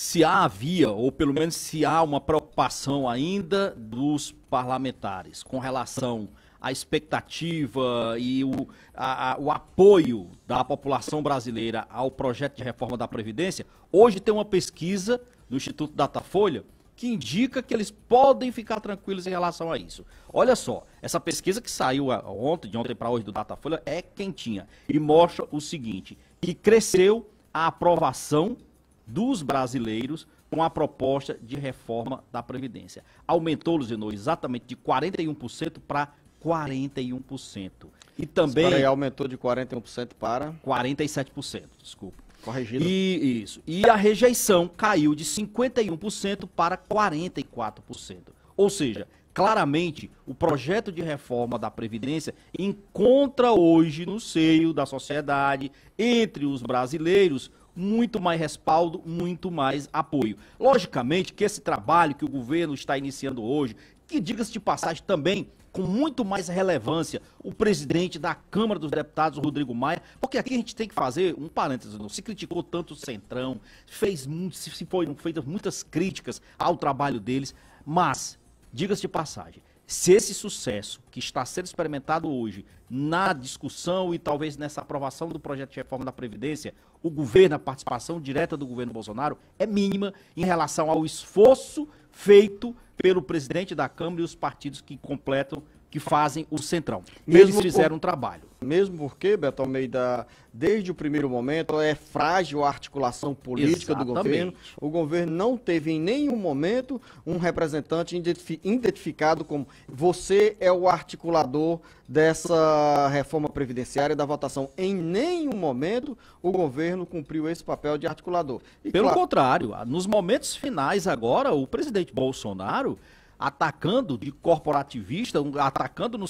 se havia, ou pelo menos se há uma preocupação ainda dos parlamentares com relação à expectativa e o apoio da população brasileira ao projeto de reforma da Previdência. Hoje tem uma pesquisa do Instituto Datafolha que indica que eles podem ficar tranquilos em relação a isso. Olha só, essa pesquisa que saiu de ontem para hoje do Datafolha é quentinha e mostra o seguinte, que cresceu a aprovação dos brasileiros com a proposta de reforma da Previdência. Aumentou, Luzenor, exatamente de 41% para 41%. E também... Espera aí, aumentou de 41% para... 47%, desculpa. Corrigido. Isso. E a rejeição caiu de 51% para 44%. Ou seja, claramente, o projeto de reforma da Previdência encontra hoje no seio da sociedade, entre os brasileiros, muito mais respaldo, muito mais apoio. Logicamente que esse trabalho que o governo está iniciando hoje, que diga-se de passagem também, com muito mais relevância, o presidente da Câmara dos Deputados, o Rodrigo Maia, porque aqui a gente tem que fazer um parênteses, não se criticou tanto o Centrão, foram feitas muitas críticas ao trabalho deles, mas, diga-se de passagem, se esse sucesso que está sendo experimentado hoje na discussão e talvez nessa aprovação do projeto de reforma da Previdência, o governo, a participação direta do governo Bolsonaro é mínima em relação ao esforço feito pelo presidente da Câmara e os partidos que completam, que fazem o Centrão. Eles fizeram um trabalho. Mesmo porque, Beto Almeida, desde o primeiro momento é frágil a articulação política do governo. O governo não teve em nenhum momento um representante identificado como você é o articulador dessa reforma previdenciária da votação. Em nenhum momento o governo cumpriu esse papel de articulador. E pelo contrário, nos momentos finais agora, o presidente Bolsonaro atacando de corporativista, atacando no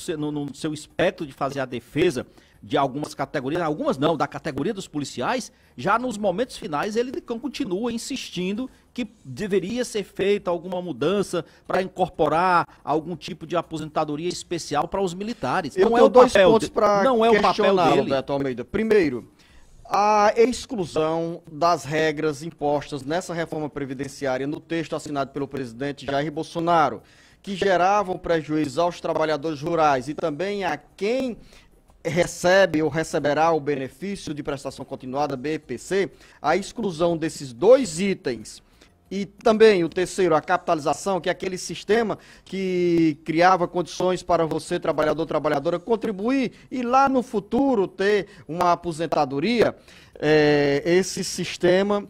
seu espectro de fazer a defesa de algumas categorias, algumas não, da categoria dos policiais, já nos momentos finais ele continua insistindo que deveria ser feita alguma mudança para incorporar algum tipo de aposentadoria especial para os militares. Não é o papel dele, Beto Almeida. Primeiro, a exclusão das regras impostas nessa reforma previdenciária no texto assinado pelo presidente Jair Bolsonaro, que geravam prejuízo aos trabalhadores rurais e também a quem recebe ou receberá o benefício de prestação continuada, BPC, a exclusão desses dois itens. E também o terceiro, a capitalização, que é aquele sistema que criava condições para você, trabalhador, trabalhadora, contribuir e lá no futuro ter uma aposentadoria. Esse sistema,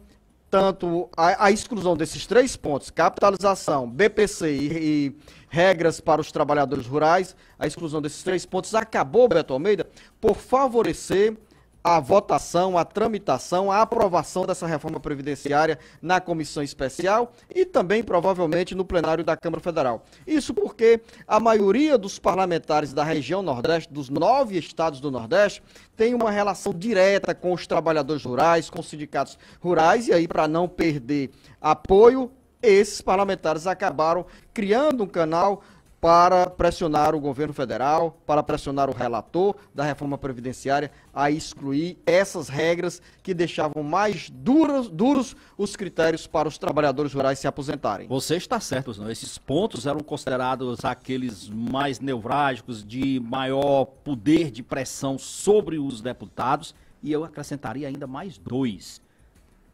tanto a exclusão desses três pontos, capitalização, BPC e regras para os trabalhadores rurais, a exclusão desses três pontos acabou, Beto Almeida, por favorecer a votação, a tramitação, a aprovação dessa reforma previdenciária na comissão especial e também provavelmente no plenário da Câmara Federal. Isso porque a maioria dos parlamentares da região Nordeste, dos 9 estados do Nordeste, tem uma relação direta com os trabalhadores rurais, com os sindicatos rurais, e aí para não perder apoio, esses parlamentares acabaram criando um canal para pressionar o governo federal, para pressionar o relator da reforma previdenciária a excluir essas regras que deixavam mais duros os critérios para os trabalhadores rurais se aposentarem. Você está certo, não? Esses pontos eram considerados aqueles mais nevrálgicos, de maior poder de pressão sobre os deputados, e eu acrescentaria ainda mais dois.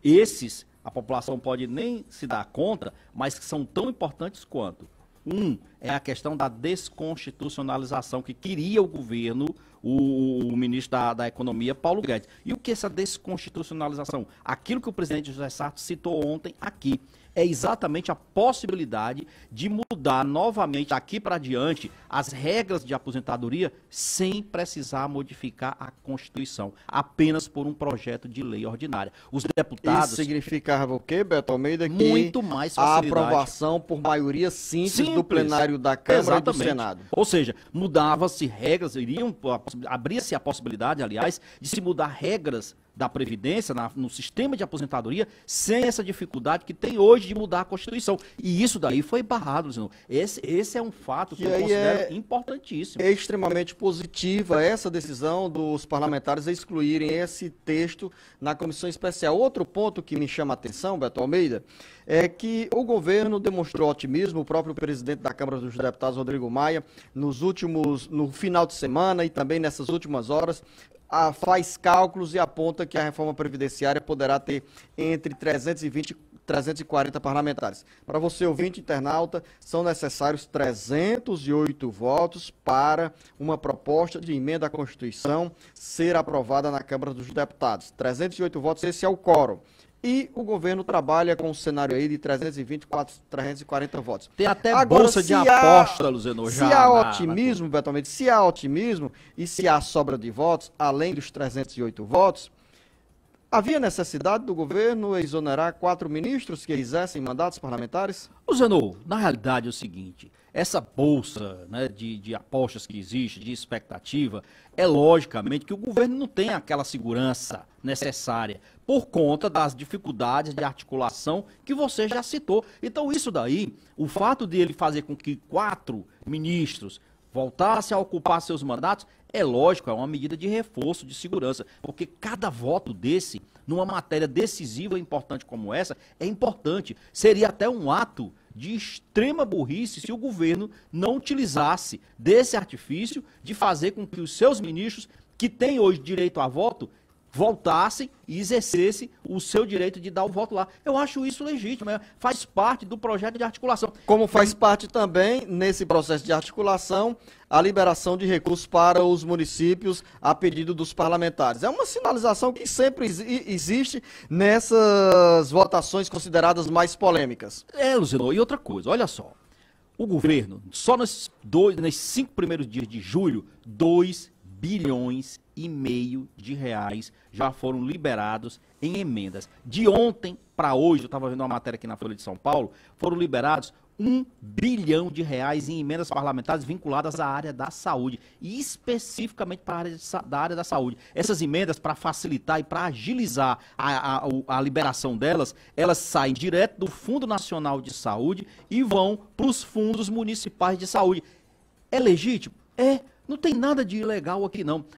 Esses, a população pode nem se dar conta, mas que são tão importantes quanto. Um é a questão da desconstitucionalização que queria o governo, o ministro da Economia, Paulo Guedes. E o que é essa desconstitucionalização? Aquilo que o presidente José Sarto citou ontem aqui. É exatamente a possibilidade de mudar novamente, daqui para diante, as regras de aposentadoria sem precisar modificar a Constituição, apenas por um projeto de lei ordinária. Os deputados... Isso significava o quê, Beto Almeida? Que muito mais facilidade. A aprovação por maioria simples do plenário da Câmara e do Senado. Ou seja, mudava-se regras, abria-se a possibilidade, aliás, de se mudar regras da Previdência, no sistema de aposentadoria, sem essa dificuldade que tem hoje de mudar a Constituição. E isso daí foi barrado, Luciano. Esse é um fato que eu considero importantíssimo. É extremamente positiva essa decisão dos parlamentares excluírem esse texto na comissão especial. Outro ponto que me chama a atenção, Beto Almeida, é que o governo demonstrou otimismo, o próprio presidente da Câmara dos Deputados, Rodrigo Maia, no final de semana e também nessas últimas horas, faz cálculos e aponta que a reforma previdenciária poderá ter entre 320 e 340 parlamentares. Para você, ouvinte internauta, são necessários 308 votos para uma proposta de emenda à Constituição ser aprovada na Câmara dos Deputados. 308 votos, esse é o quórum. E o governo trabalha com um cenário aí de 320, 340 votos. Tem até agora, bolsa de aposta, Luciano, já. Se há otimismo, Beto Almeida, se há otimismo e se há sobra de votos, além dos 308 votos, havia necessidade do governo exonerar 4 ministros que exercem mandatos parlamentares? Luciano, na realidade é o seguinte, essa bolsa, né, de apostas que existe, de expectativa, é logicamente que o governo não tem aquela segurança necessária por conta das dificuldades de articulação que você já citou. Então isso daí, o fato de ele fazer com que 4 ministros voltassem a ocupar seus mandatos, é lógico, é uma medida de reforço, de segurança, porque cada voto desse, numa matéria decisiva e importante como essa, é importante. Seria até um ato de extrema burrice se o governo não utilizasse desse artifício de fazer com que os seus ministros, que têm hoje direito a voto, voltassem e exercessem o seu direito de dar o voto lá. Eu acho isso legítimo, faz parte do projeto de articulação. Como faz parte também, nesse processo de articulação, a liberação de recursos para os municípios a pedido dos parlamentares. É uma sinalização que sempre existe nessas votações consideradas mais polêmicas. Luciano, e outra coisa, olha só. O governo, só nesses 5 primeiros dias de julho, 2,5 bilhões de reais já foram liberados em emendas. De ontem para hoje, eu estava vendo uma matéria aqui na Folha de São Paulo, foram liberados 1 bilhão de reais em emendas parlamentares vinculadas à área da saúde, e especificamente para a área da área da saúde. Essas emendas, para facilitar e para agilizar a liberação delas, elas saem direto do Fundo Nacional de Saúde e vão para os fundos municipais de saúde. É legítimo? É. Não tem nada de ilegal aqui, não.